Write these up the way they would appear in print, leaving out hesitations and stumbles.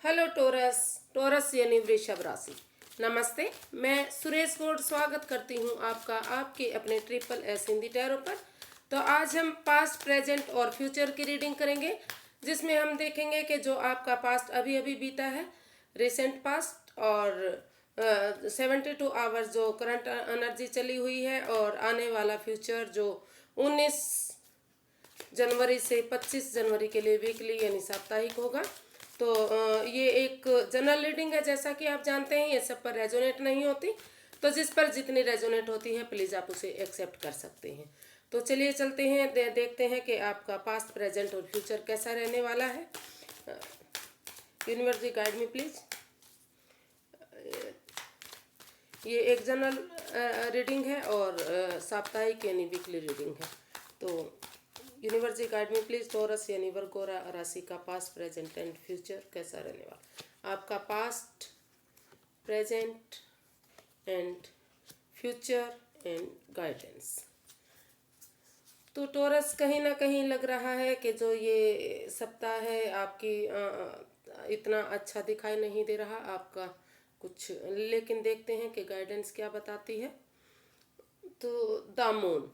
Hello torus. Torus यानी वृषभ राशि। नमस्ते, मैं सुरेश गोड स्वागत करती हूँ आपका आपके अपने ट्रिपल एस हिंदी टैरो पर। तो आज हम पास्ट, प्रेजेंट और फ्यूचर की रीडिंग करेंगे, जिसमें हम देखेंगे कि जो आपका पास्ट अभी अभी बीता है, रिसेंट पास्ट, और 72 आवर्स जो करंट एनर्जी चली हुई है, और आने वाला फ्यूचर जो 19 जनवरी से 25 जनवरी के लिए वीकली यानी साप्ताहिक होगा। तो ये एक जनरल रीडिंग है, जैसा कि आप जानते हैं, ये सब पर रेजोनेट नहीं होती। तो जिस पर जितनी रेजोनेट होती है प्लीज़ आप उसे एक्सेप्ट कर सकते हैं। तो चलिए चलते हैं, देखते हैं कि आपका पास्ट, प्रेजेंट और फ्यूचर कैसा रहने वाला है। Universe guide me please. ये एक जनरल रीडिंग है और साप्ताहिक यानी वीकली रीडिंग है। तो यूनिवर्स गाइड में प्लीज टोरस यानी वर्गो राशि का पास्ट, प्रेजेंट एंड फ्यूचर कैसा रहने वाला, आपका past, present and future and guidance. तो टोरस, कहीं ना कहीं लग रहा है कि जो ये सप्ताह है आपकी इतना अच्छा दिखाई नहीं दे रहा आपका कुछ, लेकिन देखते हैं कि गाइडेंस क्या बताती है। तो द मून,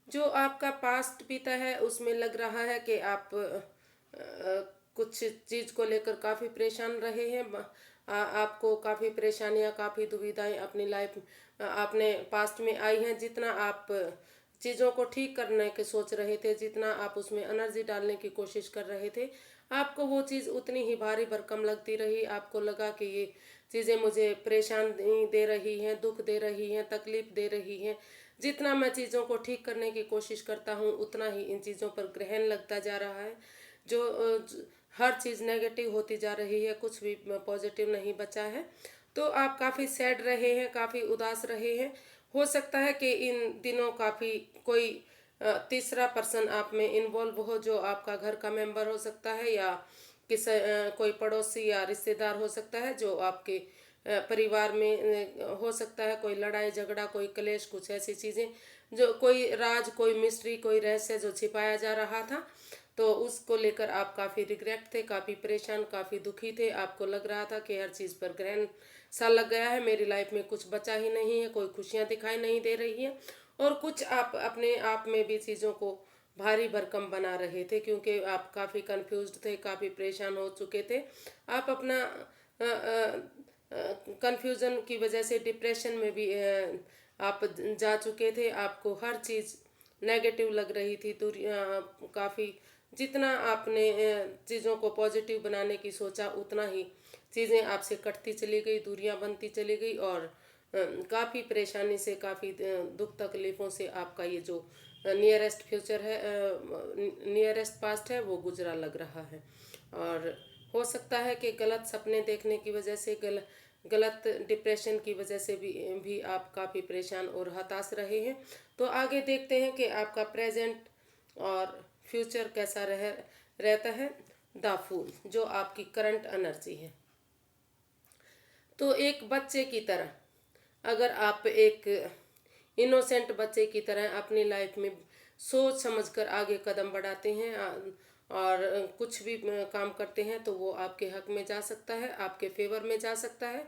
जो आपका पास्ट बीता है उसमें लग रहा है कि आप कुछ चीज़ को लेकर काफ़ी परेशान रहे हैं। आपको काफ़ी परेशानियां, काफ़ी दुविधाएं अपनी लाइफ आपने पास्ट में आई हैं। जितना आप चीज़ों को ठीक करने की सोच रहे थे, जितना आप उसमें एनर्जी डालने की कोशिश कर रहे थे, आपको वो चीज़ उतनी ही भारी भरकम लगती रही। आपको लगा कि ये चीज़ें मुझे परेशान दे रही हैं, दुख दे रही हैं, तकलीफ दे रही हैं। जितना मैं चीज़ों को ठीक करने की कोशिश करता हूँ उतना ही इन चीज़ों पर ग्रहण लगता जा रहा है। हर चीज़ नेगेटिव होती जा रही है, कुछ भी पॉजिटिव नहीं बचा है। तो आप काफ़ी सैड रहे हैं, काफ़ी उदास रहे हैं। हो सकता है कि इन दिनों काफ़ी कोई तीसरा पर्सन आप में इन्वॉल्व हो, जो आपका घर का मेंबर हो सकता है, या कोई पड़ोसी या रिश्तेदार हो सकता है, जो आपके परिवार में हो सकता है। कोई लड़ाई झगड़ा, कोई क्लेश, कुछ ऐसी चीज़ें, जो कोई राज, कोई मिस्ट्री, कोई रहस्य जो छिपाया जा रहा था, तो उसको लेकर आप काफ़ी रिग्रेट थे, काफ़ी परेशान, काफ़ी दुखी थे। आपको लग रहा था कि हर चीज़ पर ग्रहण सा लग गया है, मेरी लाइफ में कुछ बचा ही नहीं है, कोई खुशियाँ दिखाई नहीं दे रही हैं। और कुछ आप अपने आप में भी चीज़ों को भारी भरकम बना रहे थे, क्योंकि आप काफ़ी कंफ्यूज्ड थे, काफ़ी परेशान हो चुके थे। आप अपना कंफ्यूजन की वजह से डिप्रेशन में भी आप जा चुके थे। आपको हर चीज़ नेगेटिव लग रही थी। काफ़ी जितना आपने चीज़ों को पॉजिटिव बनाने की सोचा, उतना ही चीज़ें आपसे कटती चली गई, दूरियां बनती चली गई, और काफ़ी परेशानी से, काफ़ी दुख तकलीफ़ों से आपका ये जो नियरेस्ट फ्यूचर है, नियरेस्ट पास्ट है, वो गुजरा लग रहा है। और हो सकता है कि गलत सपने देखने की वजह से, गलत डिप्रेशन की वजह से भी आप काफ़ी परेशान और हताश रहे हैं। तो आगे देखते हैं कि आपका प्रेजेंट और फ्यूचर कैसा रहता है। द फूल, जो आपकी करंट एनर्जी है। तो एक बच्चे की तरह, अगर आप एक इनोसेंट बच्चे की तरह अपनी लाइफ में सोच समझकर आगे कदम बढ़ाते हैं और कुछ भी काम करते हैं, तो वो आपके हक में जा सकता है, आपके फेवर में जा सकता है।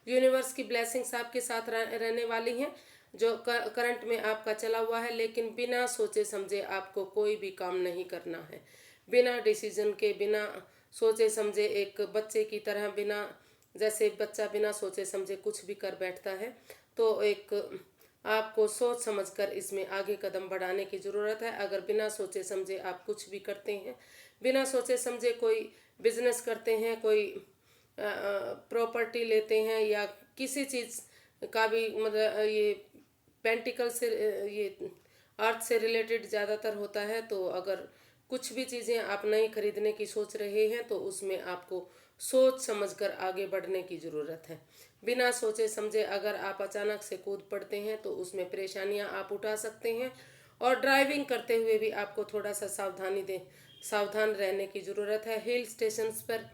यूनिवर्स की ब्लेसिंग्स आपके साथ रहने वाली हैं, जो करंट में आपका चला हुआ है। लेकिन बिना सोचे समझे आपको कोई भी काम नहीं करना है। बिना डिसीजन के, बिना सोचे समझे, एक बच्चे की तरह, बिना, जैसे बच्चा बिना सोचे समझे कुछ भी कर बैठता है, तो एक आपको सोच समझकर इसमें आगे कदम बढ़ाने की ज़रूरत है। अगर बिना सोचे समझे आप कुछ भी करते हैं, बिना सोचे समझे कोई बिजनेस करते हैं, कोई प्रॉपर्टी लेते हैं, या किसी चीज़ का भी, मतलब ये पेंटिकल से, ये अर्थ से रिलेटेड ज़्यादातर होता है। तो अगर कुछ भी चीज़ें आप नई खरीदने की सोच रहे हैं, तो उसमें आपको सोच समझकर आगे बढ़ने की ज़रूरत है। बिना सोचे समझे अगर आप अचानक से कूद पड़ते हैं, तो उसमें परेशानियां आप उठा सकते हैं। और ड्राइविंग करते हुए भी आपको थोड़ा सा सावधान रहने की ज़रूरत है। हिल स्टेशंस पर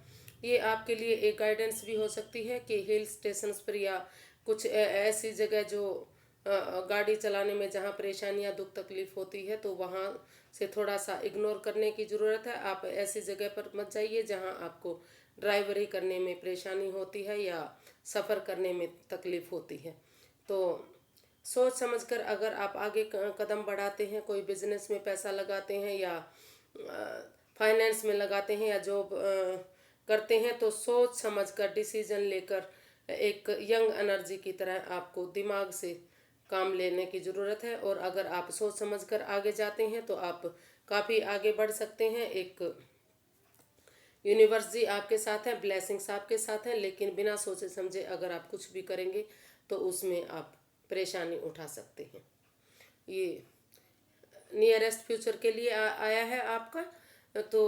ये आपके लिए एक गाइडेंस भी हो सकती है कि हिल स्टेशंस पर, या कुछ ऐसी जगह जो गाड़ी चलाने में जहाँ परेशानियाँ, दुख तकलीफ होती है, तो वहाँ से थोड़ा सा इग्नोर करने की ज़रूरत है। आप ऐसी जगह पर मत जाइए जहां आपको ड्राइवरी करने में परेशानी होती है या सफ़र करने में तकलीफ़ होती है। तो सोच समझकर अगर आप आगे कदम बढ़ाते हैं, कोई बिजनेस में पैसा लगाते हैं या फाइनेंस में लगाते हैं या जॉब करते हैं, तो सोच समझकर डिसीजन लेकर एक यंग एनर्जी की तरह आपको दिमाग से काम लेने की ज़रूरत है। और अगर आप सोच समझकर आगे जाते हैं तो आप काफ़ी आगे बढ़ सकते हैं। एक यूनिवर्स जी आपके साथ है, ब्लेसिंग्स आपके साथ हैं, लेकिन बिना सोचे समझे अगर आप कुछ भी करेंगे तो उसमें आप परेशानी उठा सकते हैं। ये नियरेस्ट फ्यूचर के लिए आया है आपका। तो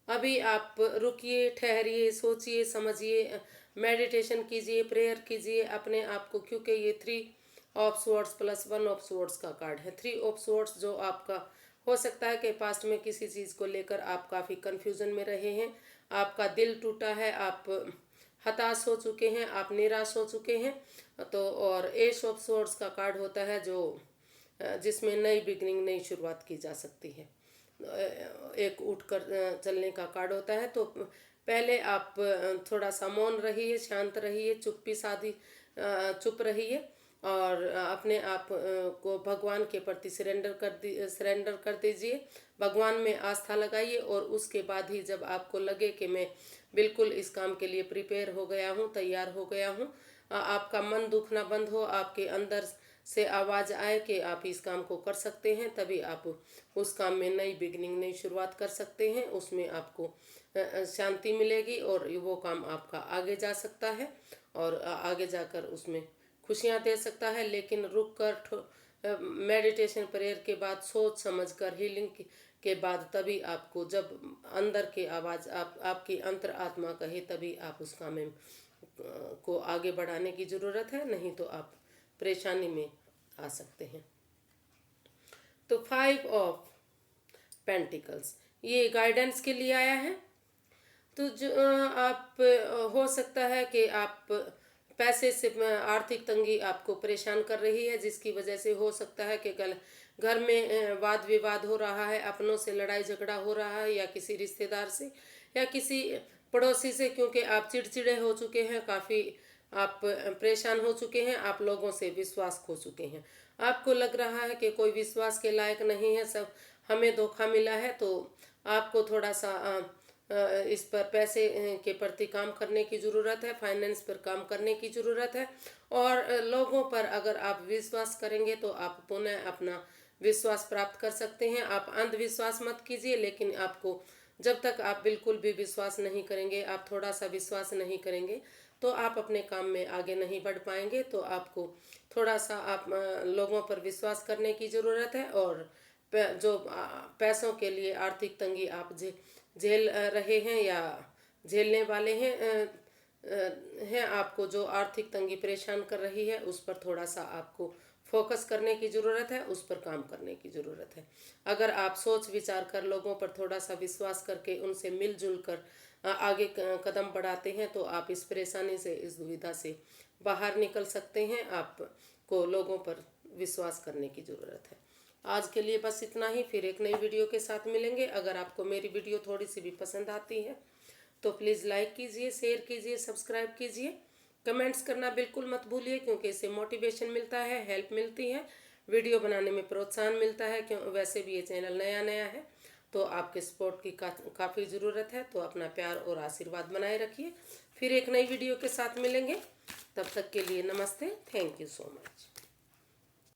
अभी आप रुकिए, ठहरिए, सोचिए, समझिए, मेडिटेशन कीजिए, प्रेयर कीजिए अपने आप को, क्योंकि ये 3 of swords plus 1 of swords का कार्ड है। 3 ऑफ स्वॉर्ड्स जो आपका हो सकता है कि पास्ट में किसी चीज़ को लेकर आप काफ़ी कन्फ्यूजन में रहे हैं, आपका दिल टूटा है, आप हताश हो चुके हैं, आप निराश हो चुके हैं। तो और एस ऑफ स्वॉर्ड्स का कार्ड होता है जो जिसमें नई बिगनिंग, नई शुरुआत की जा सकती है। एक उठकर चलने का कार्ड होता है। तो पहले आप थोड़ा सा मौन रहिए, शांत रहिए, चुप्पी साधी चुप रहिए और अपने आप को भगवान के प्रति सरेंडर कर दीजिए। भगवान में आस्था लगाइए और उसके बाद ही जब आपको लगे कि मैं बिल्कुल इस काम के लिए प्रिपेयर हो गया हूँ, तैयार हो गया हूँ, आपका मन दुखना बंद हो, आपके अंदर से आवाज़ आए कि आप इस काम को कर सकते हैं, तभी आप उस काम में नई बिगनिंग, नई शुरुआत कर सकते हैं। उसमें आपको शांति मिलेगी और वो काम आपका आगे जा सकता है और आगे जाकर उसमें खुशियाँ दे सकता है। लेकिन रुक कर मेडिटेशन प्रेयर के बाद सोच समझकर हीलिंग के बाद तभी आपको, जब अंदर की आवाज़ आपकी अंतर आत्मा कहे, तभी आप उस काम में को आगे बढ़ाने की ज़रूरत है, नहीं तो आप परेशानी में आ सकते हैं। तो 5 ऑफ पेंटिकल्स ये गाइडेंस के लिए आया है। तो जो आप हो सकता है कि आप पैसे से आर्थिक तंगी आपको परेशान कर रही है, जिसकी वजह से हो सकता है कि कल घर में वाद विवाद हो रहा है, अपनों से लड़ाई झगड़ा हो रहा है या किसी रिश्तेदार से या किसी पड़ोसी से, क्योंकि आप चिड़चिड़े हो चुके हैं, काफ़ी आप परेशान हो चुके हैं, आप लोगों से विश्वास खो चुके हैं। आपको लग रहा है कि कोई विश्वास के लायक नहीं है, सब हमें धोखा मिला है। तो आपको थोड़ा सा इस पर पैसे के प्रति काम करने की ज़रूरत है, फाइनेंस पर काम करने की ज़रूरत है। और लोगों पर अगर आप विश्वास करेंगे तो आप पुनः अपना विश्वास प्राप्त कर सकते हैं। आप अंधविश्वास मत कीजिए, लेकिन आपको जब तक आप बिल्कुल भी विश्वास नहीं करेंगे, आप थोड़ा सा विश्वास नहीं करेंगे, तो आप अपने काम में आगे नहीं बढ़ पाएंगे। तो आपको थोड़ा सा आप लोगों पर विश्वास करने की ज़रूरत है। और जो पैसों के लिए आर्थिक तंगी आप झेल रहे हैं या झेलने वाले हैं, आपको जो आर्थिक तंगी परेशान कर रही है, उस पर थोड़ा सा आपको फोकस करने की ज़रूरत है, उस पर काम करने की ज़रूरत है। अगर आप सोच विचार कर लोगों पर थोड़ा सा विश्वास करके उनसे मिलजुल कर आगे कदम बढ़ाते हैं, तो आप इस परेशानी से, इस दुविधा से बाहर निकल सकते हैं। आपको लोगों पर विश्वास करने की ज़रूरत है। आज के लिए बस इतना ही, फिर एक नई वीडियो के साथ मिलेंगे। अगर आपको मेरी वीडियो थोड़ी सी भी पसंद आती है तो प्लीज़ लाइक कीजिए, शेयर कीजिए, सब्सक्राइब कीजिए, कमेंट्स करना बिल्कुल मत भूलिए, क्योंकि इससे मोटिवेशन मिलता है, हेल्प मिलती है, वीडियो बनाने में प्रोत्साहन मिलता है। क्यों वैसे भी ये चैनल नया है, तो आपके सपोर्ट की काफ़ी ज़रूरत है। तो अपना प्यार और आशीर्वाद बनाए रखिए। फिर एक नई वीडियो के साथ मिलेंगे, तब तक के लिए नमस्ते, थैंक यू सो मच।